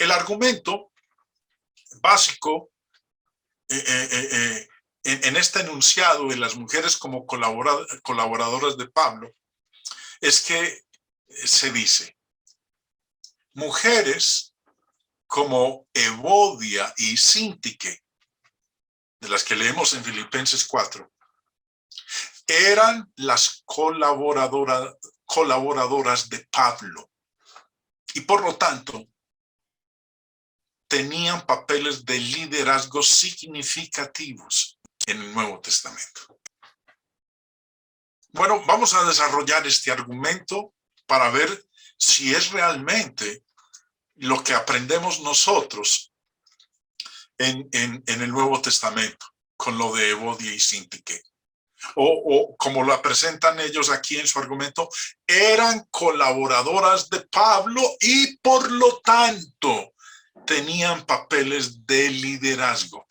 El argumento básico en este enunciado de las mujeres como colaboradoras de Pablo es que se dice, mujeres como Evodia y Síntique, de las que leemos en Filipenses 4, eran las colaboradoras de Pablo y por lo tanto tenían papeles de liderazgo significativos en el Nuevo Testamento. Bueno, vamos a desarrollar este argumento para ver si es realmente lo que aprendemos nosotros en el Nuevo Testamento con lo de Evodia y Síntique. O como la presentan ellos aquí en su argumento, eran colaboradoras de Pablo y por lo tanto tenían papeles de liderazgo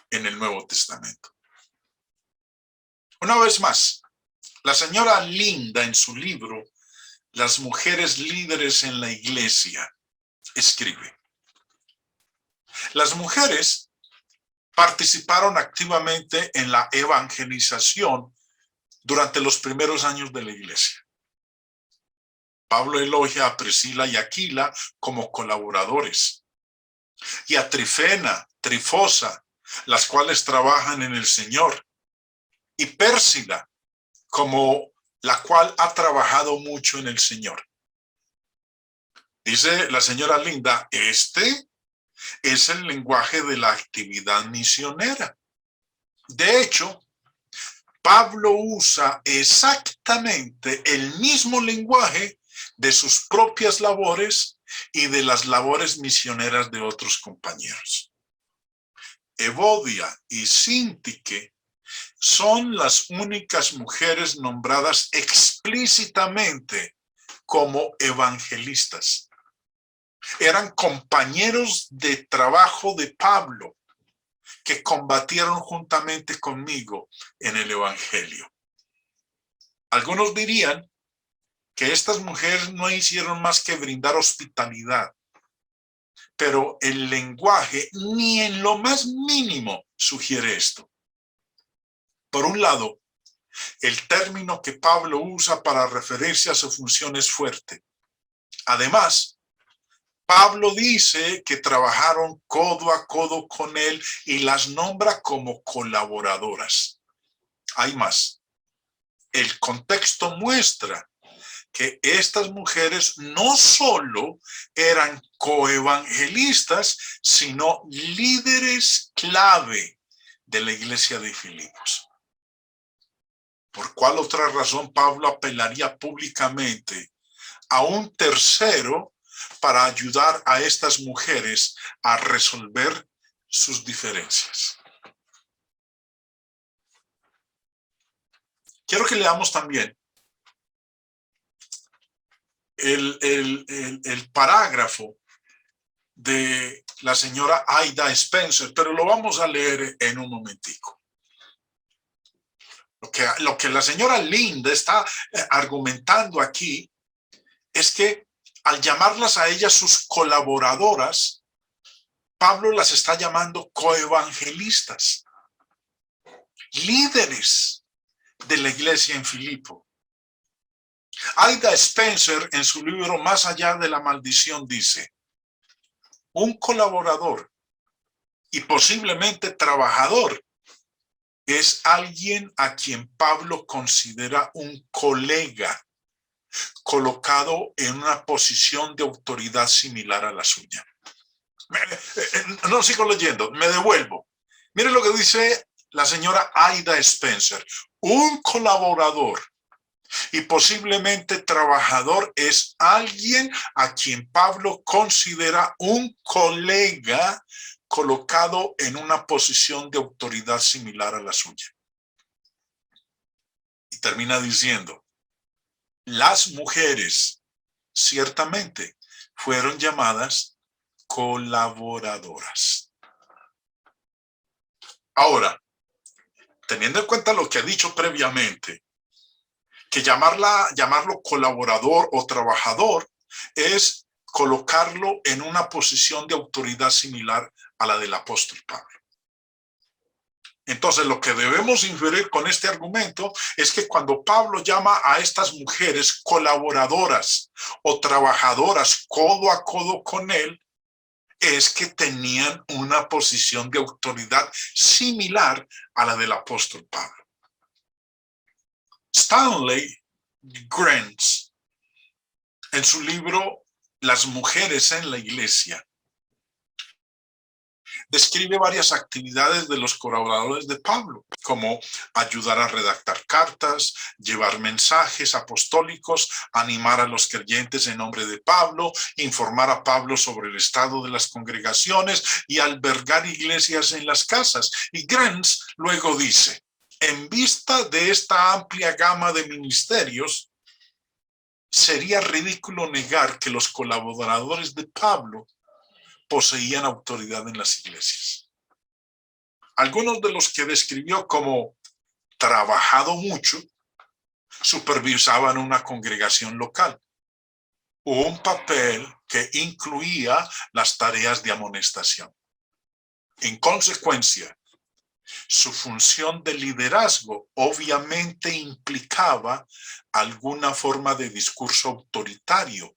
en el Nuevo Testamento. Una vez más, la señora Linda en su libro Las mujeres líderes en la iglesia escribe: las mujeres participaron activamente en la evangelización durante los primeros años de la iglesia. Pablo elogia a Priscila y Aquila como colaboradores, y a Trifena, Trifosa, las cuales trabajan en el Señor, y Pérsida, como la cual ha trabajado mucho en el Señor. Dice la señora Linda, este es el lenguaje de la actividad misionera. De hecho, Pablo usa exactamente el mismo lenguaje de sus propias labores y de las labores misioneras de otros compañeros. Evodia y Síntique son las únicas mujeres nombradas explícitamente como evangelistas. Eran compañeros de trabajo de Pablo que combatieron juntamente conmigo en el evangelio. Algunos dirían que estas mujeres no hicieron más que brindar hospitalidad, pero el lenguaje ni en lo más mínimo sugiere esto. Por un lado, el término que Pablo usa para referirse a su función es fuerte. Además, Pablo dice que trabajaron codo a codo con él y las nombra como colaboradoras. Hay más. El contexto muestra que estas mujeres no solo eran coevangelistas, sino líderes clave de la iglesia de Filipos. ¿Por cuál otra razón Pablo apelaría públicamente a un tercero para ayudar a estas mujeres a resolver sus diferencias? Quiero que leamos también el parágrafo de la señora Aida Spencer, pero lo vamos a leer en un momentico. Lo que la señora Linda está argumentando aquí es que al llamarlas a ellas sus colaboradoras, Pablo las está llamando coevangelistas, líderes de la iglesia en Filipo. Aida Spencer, en su libro Más allá de la maldición, dice: un colaborador y posiblemente trabajador es alguien a quien Pablo considera un colega, colocado en una posición de autoridad similar a la suya. No sigo leyendo, me devuelvo. Miren lo que dice la señora Aida Spencer: un colaborador y posiblemente trabajador es alguien a quien Pablo considera un colega, colocado en una posición de autoridad similar a la suya. Y termina diciendo: las mujeres ciertamente fueron llamadas colaboradoras. Ahora, teniendo en cuenta lo que ha dicho previamente, que llamarlo colaborador o trabajador es colocarlo en una posición de autoridad similar a la del apóstol Pablo. Entonces, lo que debemos inferir con este argumento es que cuando Pablo llama a estas mujeres colaboradoras o trabajadoras codo a codo con él, es que tenían una posición de autoridad similar a la del apóstol Pablo. Stanley Grenz, en su libro Las mujeres en la iglesia, describe varias actividades de los colaboradores de Pablo, como ayudar a redactar cartas, llevar mensajes apostólicos, animar a los creyentes en nombre de Pablo, informar a Pablo sobre el estado de las congregaciones y albergar iglesias en las casas. Y Grenz luego dice, en vista de esta amplia gama de ministerios, sería ridículo negar que los colaboradores de Pablo poseían autoridad en las iglesias. Algunos de los que describió como trabajado mucho supervisaban una congregación local, un papel que incluía las tareas de amonestación. En consecuencia, su función de liderazgo obviamente implicaba alguna forma de discurso autoritario,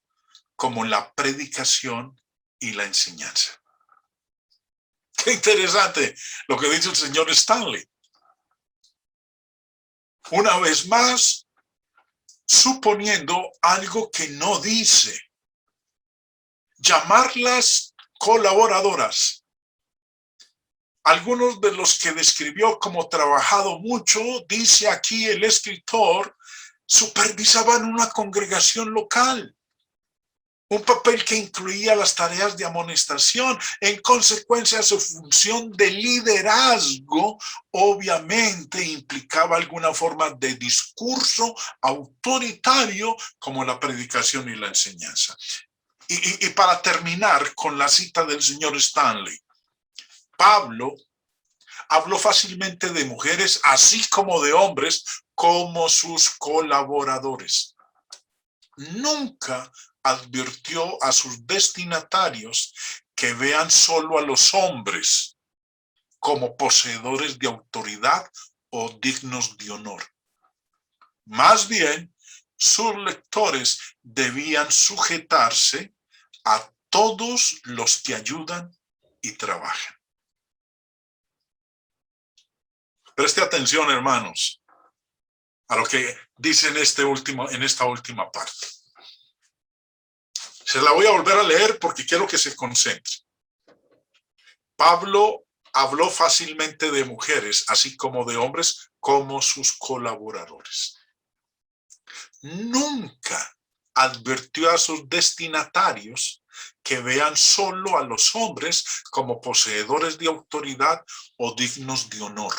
como la predicación y la enseñanza. Qué interesante lo que dice el señor Stanley. Una vez más, suponiendo algo que no dice. Llamarlas colaboradoras. Algunos de los que describió como trabajado mucho, dice aquí el escritor, supervisaban una congregación local. Un papel que incluía las tareas de amonestación. En consecuencia, su función de liderazgo obviamente implicaba alguna forma de discurso autoritario como la predicación y la enseñanza. Y para terminar con la cita del señor Stanley, Pablo habló fácilmente de mujeres así como de hombres como sus colaboradores. Nunca advirtió a sus destinatarios que vean solo a los hombres como poseedores de autoridad o dignos de honor. Más bien, sus lectores debían sujetarse a todos los que ayudan y trabajan. Preste atención, hermanos, a lo que dice en esta última parte. Se la voy a volver a leer porque quiero que se concentre. Pablo habló fácilmente de mujeres, así como de hombres, como sus colaboradores. Nunca advirtió a sus destinatarios que vean solo a los hombres como poseedores de autoridad o dignos de honor.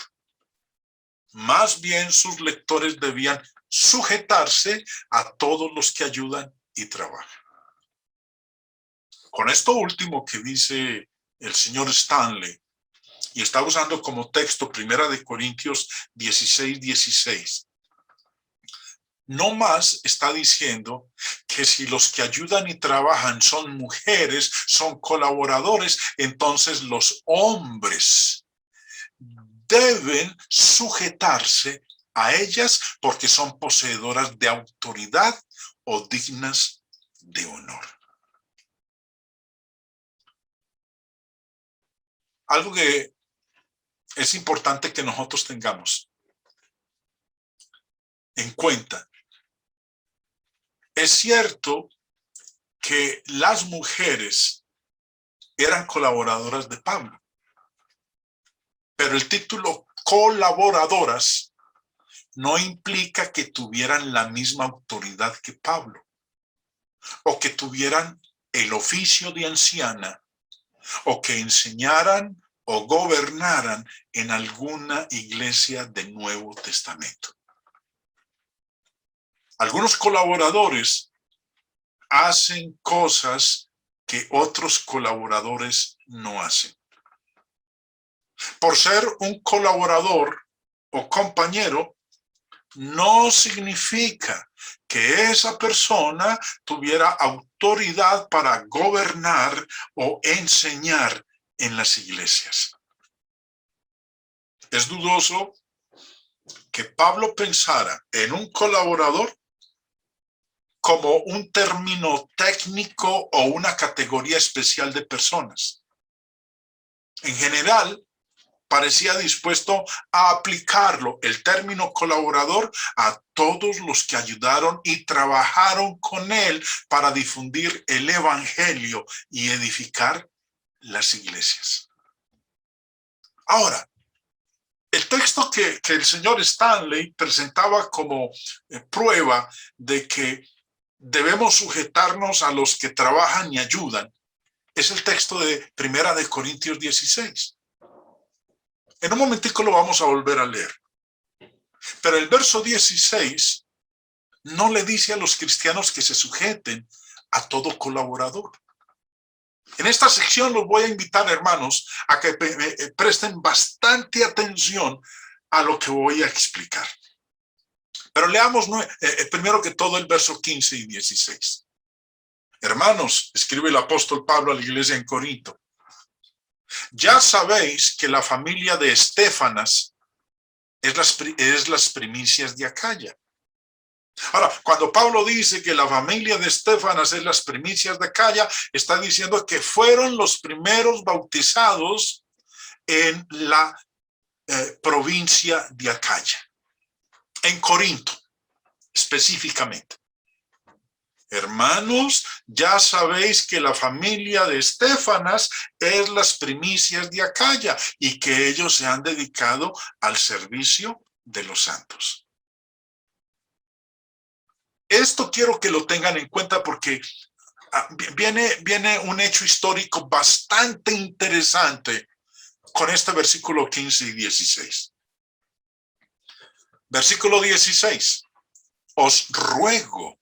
Más bien, sus lectores debían sujetarse a todos los que ayudan y trabajan. Con esto último que dice el señor Stanley, y está usando como texto 1 Corintios 16:16, no más está diciendo que si los que ayudan y trabajan son mujeres, son colaboradores, entonces los hombres deben sujetarse a ellas porque son poseedoras de autoridad o dignas de honor. Algo que es importante que nosotros tengamos en cuenta. Es cierto que las mujeres eran colaboradoras de Pablo, pero el título colaboradoras no implica que tuvieran la misma autoridad que Pablo, o que tuvieran el oficio de anciana, o que enseñaran o gobernaran en alguna iglesia del Nuevo Testamento. Algunos colaboradores hacen cosas que otros colaboradores no hacen. Por ser un colaborador o compañero, no significa que esa persona tuviera autoridad para gobernar o enseñar en las iglesias. Es dudoso que Pablo pensara en un colaborador como un término técnico o una categoría especial de personas. En general, parecía dispuesto a aplicarlo, el término colaborador, a todos los que ayudaron y trabajaron con él para difundir el evangelio y edificar las iglesias. Ahora, el texto que el señor Stanley presentaba como prueba de que debemos sujetarnos a los que trabajan y ayudan es el texto de 1 Corintios 16. En un momentico lo vamos a volver a leer. Pero el verso 16 no le dice a los cristianos que se sujeten a todo colaborador. En esta sección los voy a invitar, hermanos, a que presten bastante atención a lo que voy a explicar. Pero leamos primero que todo el verso 15 y 16. Hermanos, escribe el apóstol Pablo a la iglesia en Corinto, ya sabéis que la familia de Estéfanas es las primicias de Acaya. Ahora, cuando Pablo dice que la familia de Estéfanas es las primicias de Acaya, está diciendo que fueron los primeros bautizados en la provincia de Acaya, en Corinto específicamente. Hermanos, ya sabéis que la familia de Estéfanas es las primicias de Acaya y que ellos se han dedicado al servicio de los santos. Esto quiero que lo tengan en cuenta porque viene un hecho histórico bastante interesante con este versículo 15 y 16. Versículo 16. Os ruego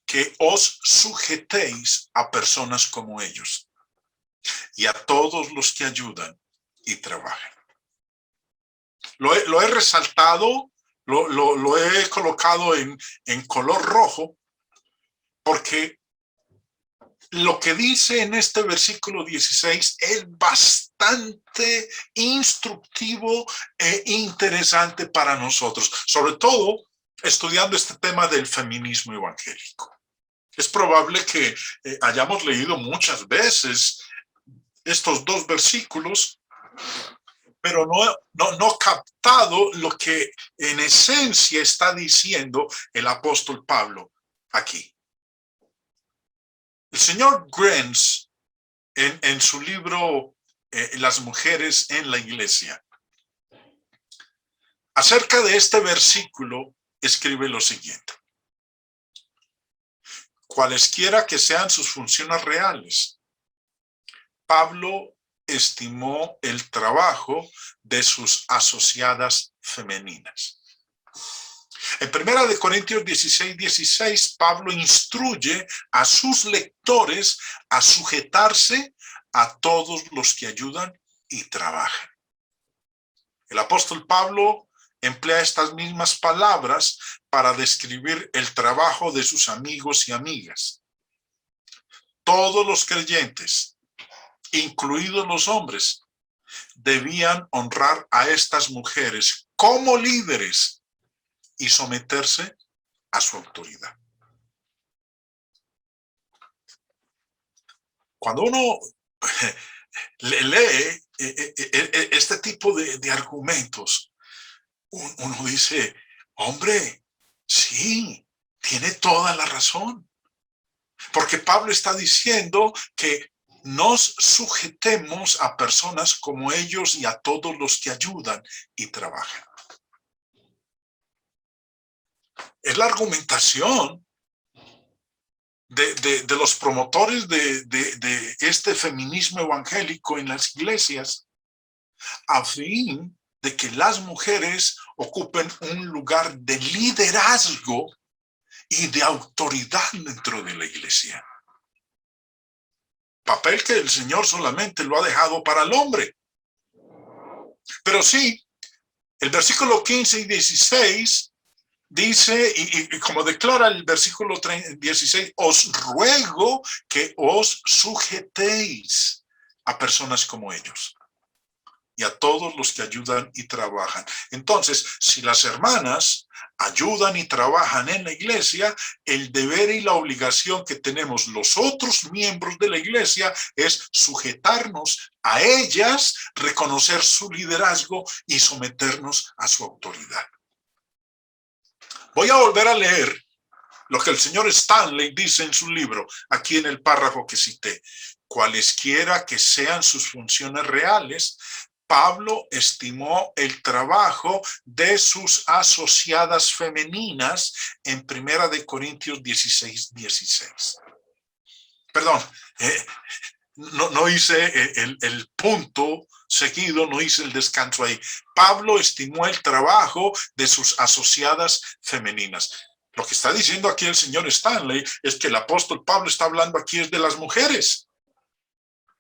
que os sujetéis a personas como ellos y a todos los que ayudan y trabajan. Lo he resaltado, lo he colocado en color rojo, porque lo que dice en este versículo 16 es bastante instructivo e interesante para nosotros, sobre todo estudiando este tema del feminismo evangélico. Es probable que hayamos leído muchas veces estos dos versículos, pero no captado lo que en esencia está diciendo el apóstol Pablo aquí. El señor Grenz, en su libro Las mujeres en la iglesia, acerca de este versículo, escribe lo siguiente. Cualesquiera que sean sus funciones reales, Pablo estimó el trabajo de sus asociadas femeninas. En 1 Corintios 16:16, Pablo instruye a sus lectores a sujetarse a todos los que ayudan y trabajan. El apóstol Pablo emplea estas mismas palabras para describir el trabajo de sus amigos y amigas. Todos los creyentes, incluidos los hombres, debían honrar a estas mujeres como líderes y someterse a su autoridad. Cuando uno lee este tipo de argumentos, uno dice, hombre, sí, tiene toda la razón. Porque Pablo está diciendo que nos sujetemos a personas como ellos y a todos los que ayudan y trabajan. Es la argumentación de los promotores de este feminismo evangélico en las iglesias, a fin de que las mujeres ocupen un lugar de liderazgo y de autoridad dentro de la iglesia. Papel que el Señor solamente lo ha dejado para el hombre. Pero sí, el versículo 15 y 16 dice, y como declara el versículo 16, os ruego que os sujetéis a personas como ellos y a todos los que ayudan y trabajan. Entonces, si las hermanas ayudan y trabajan en la iglesia, el deber y la obligación que tenemos los otros miembros de la iglesia es sujetarnos a ellas, reconocer su liderazgo y someternos a su autoridad. Voy a volver a leer lo que el señor Stanley dice en su libro, aquí en el párrafo que cité. Cualesquiera que sean sus funciones reales, Pablo estimó el trabajo de sus asociadas femeninas en 1 Corintios 16:16. Perdón, no hice el punto seguido, no hice el descanso ahí. Pablo estimó el trabajo de sus asociadas femeninas. Lo que está diciendo aquí el señor Stanley es que el apóstol Pablo está hablando aquí es de las mujeres.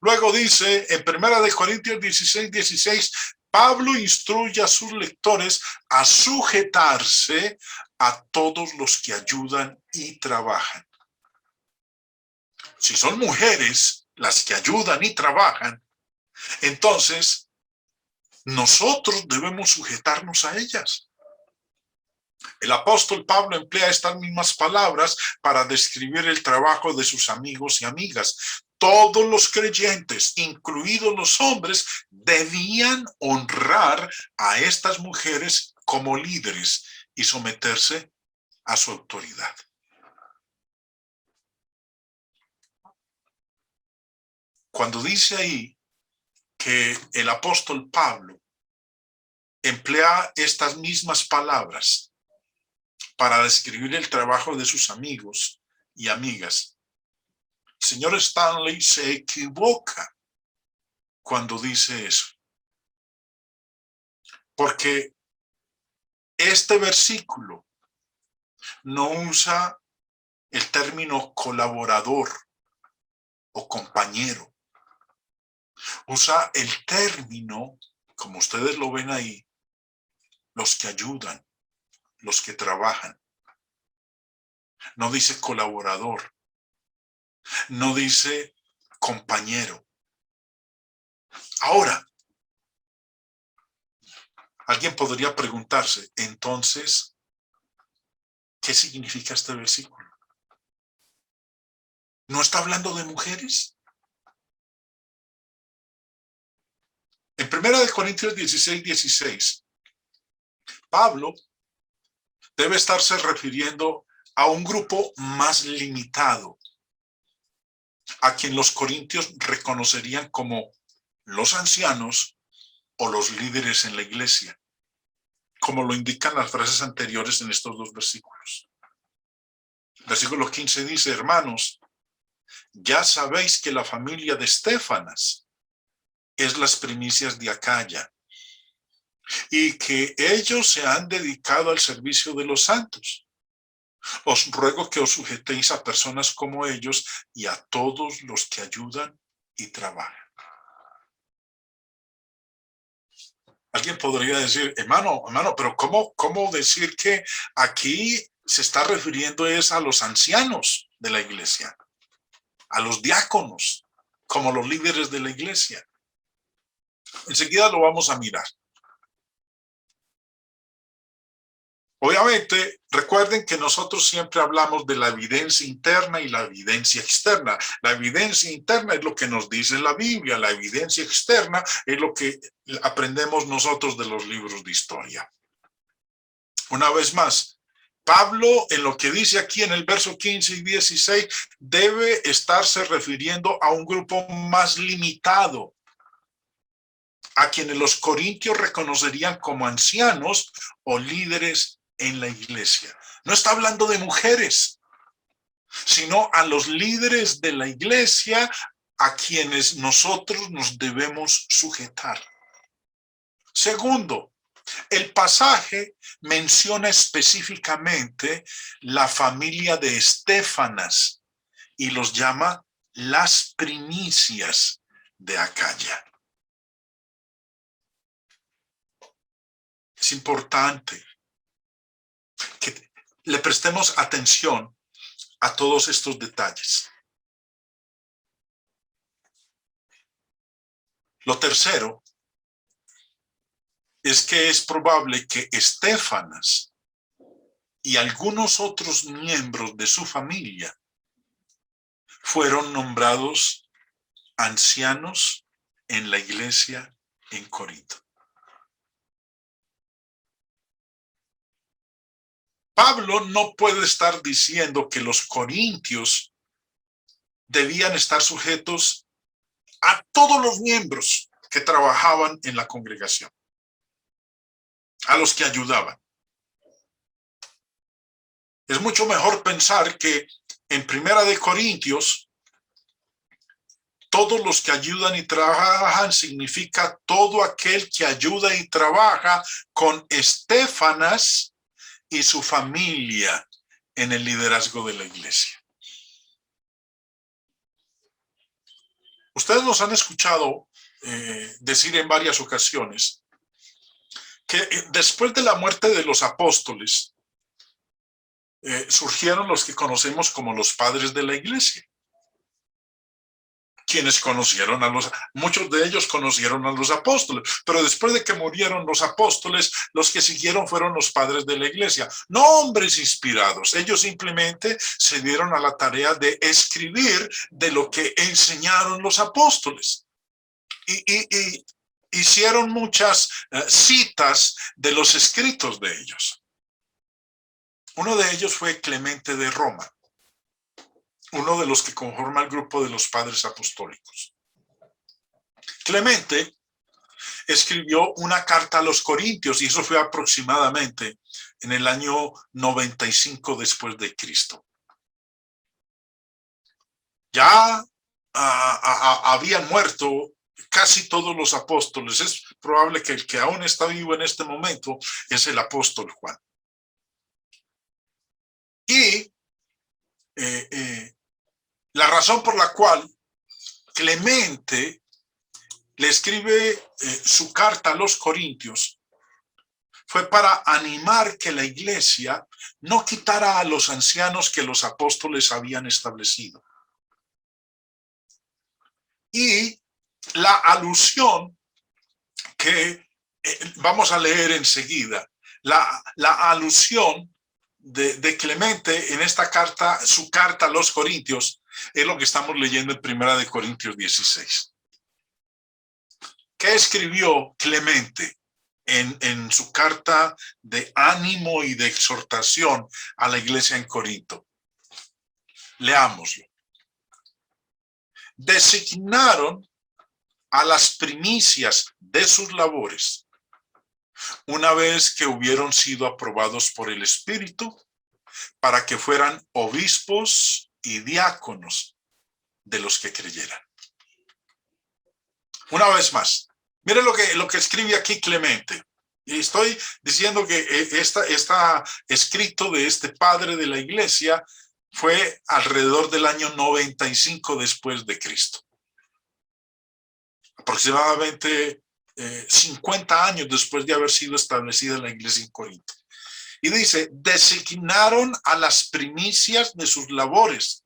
Luego dice en 1 Corintios 16:16, Pablo instruye a sus lectores a sujetarse a todos los que ayudan y trabajan. Si son mujeres las que ayudan y trabajan, entonces nosotros debemos sujetarnos a ellas. El apóstol Pablo emplea estas mismas palabras para describir el trabajo de sus amigos y amigas. Todos los creyentes, incluidos los hombres, debían honrar a estas mujeres como líderes y someterse a su autoridad. Cuando dice ahí que el apóstol Pablo emplea estas mismas palabras para describir el trabajo de sus amigos y amigas, el señor Stanley se equivoca cuando dice eso. Porque este versículo no usa el término colaborador o compañero. Usa el término, como ustedes lo ven ahí, los que ayudan, los que trabajan. No dice colaborador, no dice compañero. Ahora, alguien podría preguntarse, entonces, ¿qué significa este versículo? ¿No está hablando de mujeres? En 1 Corintios 16:16, Pablo debe estarse refiriendo a un grupo más limitado, a quien los corintios reconocerían como los ancianos o los líderes en la iglesia, como lo indican las frases anteriores en estos dos versículos. Versículo 15 dice, hermanos, ya sabéis que la familia de Estéfanas es las primicias de Acaya y que ellos se han dedicado al servicio de los santos. Os ruego que os sujetéis a personas como ellos y a todos los que ayudan y trabajan. Alguien podría decir, hermano, pero ¿cómo decir que aquí se está refiriendo es a los ancianos de la iglesia, a los diáconos, como los líderes de la iglesia? Enseguida lo vamos a mirar. Obviamente, recuerden que nosotros siempre hablamos de la evidencia interna y la evidencia externa. La evidencia interna es lo que nos dice la Biblia, la evidencia externa es lo que aprendemos nosotros de los libros de historia. Una vez más, Pablo, en lo que dice aquí en el verso 15 y 16, debe estarse refiriendo a un grupo más limitado, a quienes los corintios reconocerían como ancianos o líderes en la iglesia. No está hablando de mujeres, sino a los líderes de la iglesia a quienes nosotros nos debemos sujetar. Segundo, el pasaje menciona específicamente la familia de Estéfanas y los llama las primicias de Acaya. Es importante que le prestemos atención a todos estos detalles. Lo tercero es que es probable que Estéfanas y algunos otros miembros de su familia fueron nombrados ancianos en la iglesia en Corinto. Pablo no puede estar diciendo que los corintios debían estar sujetos a todos los miembros que trabajaban en la congregación, a los que ayudaban. Es mucho mejor pensar que en Primera de Corintios, todos los que ayudan y trabajan significa todo aquel que ayuda y trabaja con Estéfanas y su familia en el liderazgo de la iglesia. Ustedes nos han escuchado decir en varias ocasiones que después de la muerte de los apóstoles surgieron los que conocemos como los padres de la iglesia, quienes conocieron muchos de ellos conocieron a los apóstoles, pero después de que murieron los apóstoles, los que siguieron fueron los padres de la iglesia, no hombres inspirados. Ellos simplemente se dieron a la tarea de escribir de lo que enseñaron los apóstoles y hicieron muchas citas de los escritos de ellos. Uno de ellos fue Clemente de Roma, uno de los que conforma el grupo de los padres apostólicos. Clemente escribió una carta a los Corintios y eso fue aproximadamente en el año 95 después de Cristo. Ya habían muerto casi todos los apóstoles. Es probable que el que aún está vivo en este momento es el apóstol Juan. Y la razón por la cual Clemente le escribe su carta a los Corintios fue para animar que la iglesia no quitara a los ancianos que los apóstoles habían establecido. Y la alusión que vamos a leer enseguida, la alusión de Clemente en esta carta, su carta a los Corintios, es lo que estamos leyendo en Primera de Corintios 16. ¿Qué escribió Clemente en su carta de ánimo y de exhortación a la iglesia en Corinto? Leámoslo. Designaron a las primicias de sus labores, una vez que hubieron sido aprobados por el Espíritu, para que fueran obispos y diáconos de los que creyeran. Una vez más, mire lo que escribe aquí Clemente. Y estoy diciendo que está escrito de este padre de la iglesia fue alrededor del año 95 después de Cristo. Aproximadamente 50 años después de haber sido establecida la iglesia en Corinto. Y dice, designaron a las primicias de sus labores.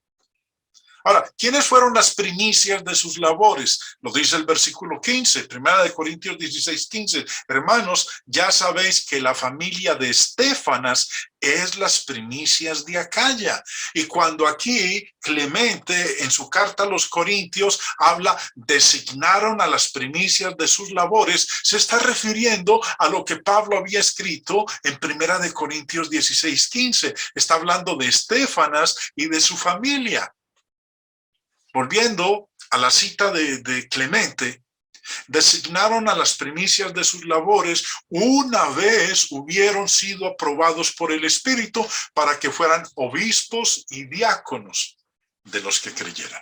Ahora, ¿quiénes fueron las primicias de sus labores? Lo dice el versículo 15, Primera de Corintios 16, 15. Hermanos, ya sabéis que la familia de Estéfanas es las primicias de Acaya. Y cuando aquí Clemente en su carta a los Corintios habla, designaron a las primicias de sus labores, se está refiriendo a lo que Pablo había escrito en Primera de Corintios 16, 15. Está hablando de Estéfanas y de su familia. Volviendo a la cita de Clemente, designaron a las primicias de sus labores una vez hubieron sido aprobados por el Espíritu para que fueran obispos y diáconos de los que creyeran.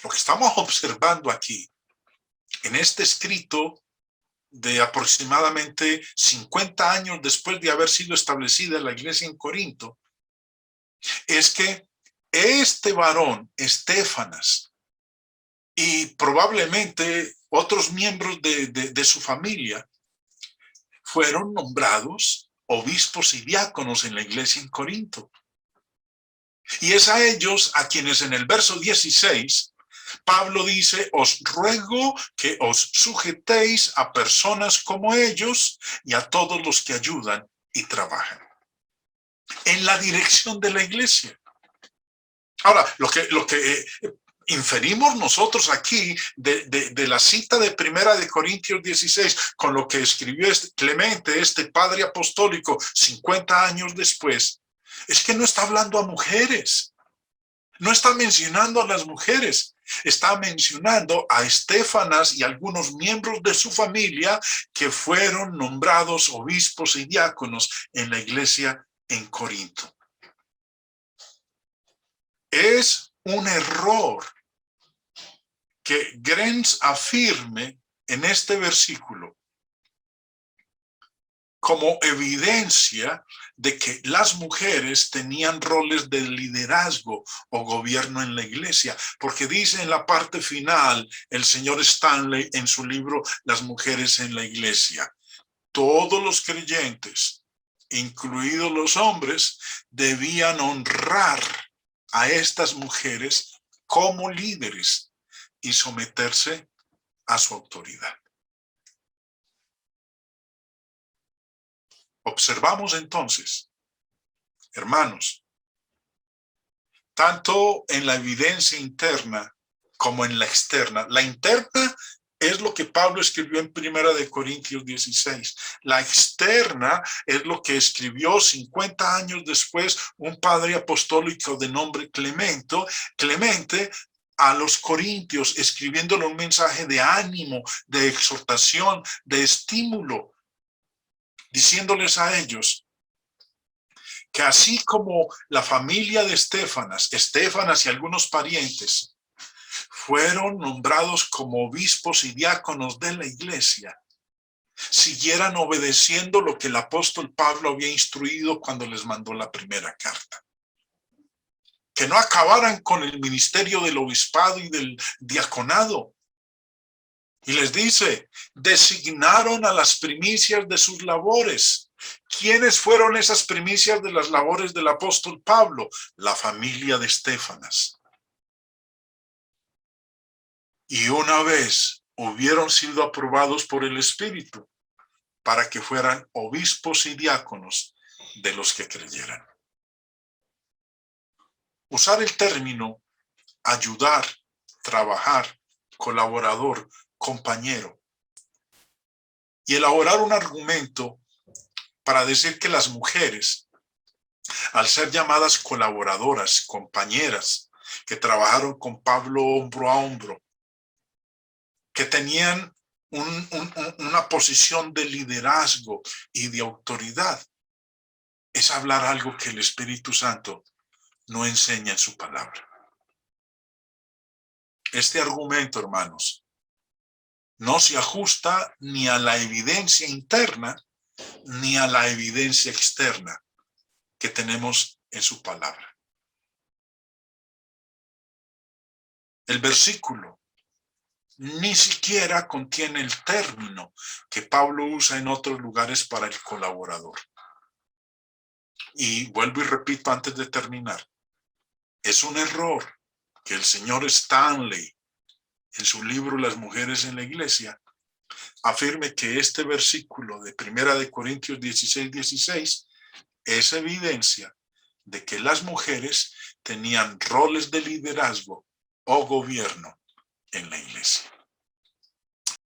Lo que estamos observando aquí, en este escrito de aproximadamente 50 años después de haber sido establecida la iglesia en Corinto, es que este varón, Estéfanas, y probablemente otros miembros de su familia, fueron nombrados obispos y diáconos en la iglesia en Corinto. Y es a ellos a quienes en el verso 16 Pablo dice: os ruego que os sujetéis a personas como ellos y a todos los que ayudan y trabajan en la dirección de la iglesia. Ahora, lo que inferimos nosotros aquí de la cita de Primera de Corintios 16 con lo que escribió Clemente, este padre apostólico, 50 años después, es que no está hablando a mujeres, no está mencionando a las mujeres, está mencionando a Estéfanas y algunos miembros de su familia que fueron nombrados obispos y diáconos en la iglesia en Corinto. Es un error que Grenz afirme en este versículo como evidencia de que las mujeres tenían roles de liderazgo o gobierno en la iglesia, porque dice en la parte final el señor Stanley en su libro Las mujeres en la iglesia: todos los creyentes, incluidos los hombres, debían honrar a estas mujeres como líderes y someterse a su autoridad. Observamos entonces, hermanos, tanto en la evidencia interna como en la externa. La interna es lo que Pablo escribió en Primera de Corintios 16. La externa es lo que escribió 50 años después un padre apostólico de nombre Clemente a los corintios, escribiéndole un mensaje de ánimo, de exhortación, de estímulo, diciéndoles a ellos que así como la familia de Estéfanas y algunos parientes fueron nombrados como obispos y diáconos de la iglesia, siguieran obedeciendo lo que el apóstol Pablo había instruido cuando les mandó la primera carta. Que no acabaran con el ministerio del obispado y del diaconado. Y les dice: designaron a las primicias de sus labores. ¿Quiénes fueron esas primicias de las labores del apóstol Pablo? La familia de Estéfanas. Y una vez hubieron sido aprobados por el Espíritu para que fueran obispos y diáconos de los que creyeran. Usar el término ayudar, trabajar, colaborador, compañero, y elaborar un argumento para decir que las mujeres, al ser llamadas colaboradoras, compañeras, que trabajaron con Pablo hombro a hombro, que tenían una posición de liderazgo y de autoridad, es hablar algo que el Espíritu Santo no enseña en su palabra. Este argumento, hermanos, no se ajusta ni a la evidencia interna ni a la evidencia externa que tenemos en su palabra. El versículo ni siquiera contiene el término que Pablo usa en otros lugares para el colaborador. Y vuelvo y repito antes de terminar, es un error que el señor Stanley, en su libro Las mujeres en la iglesia, afirme que este versículo de Primera de Corintios 16 es evidencia de que las mujeres tenían roles de liderazgo o gobierno en la iglesia.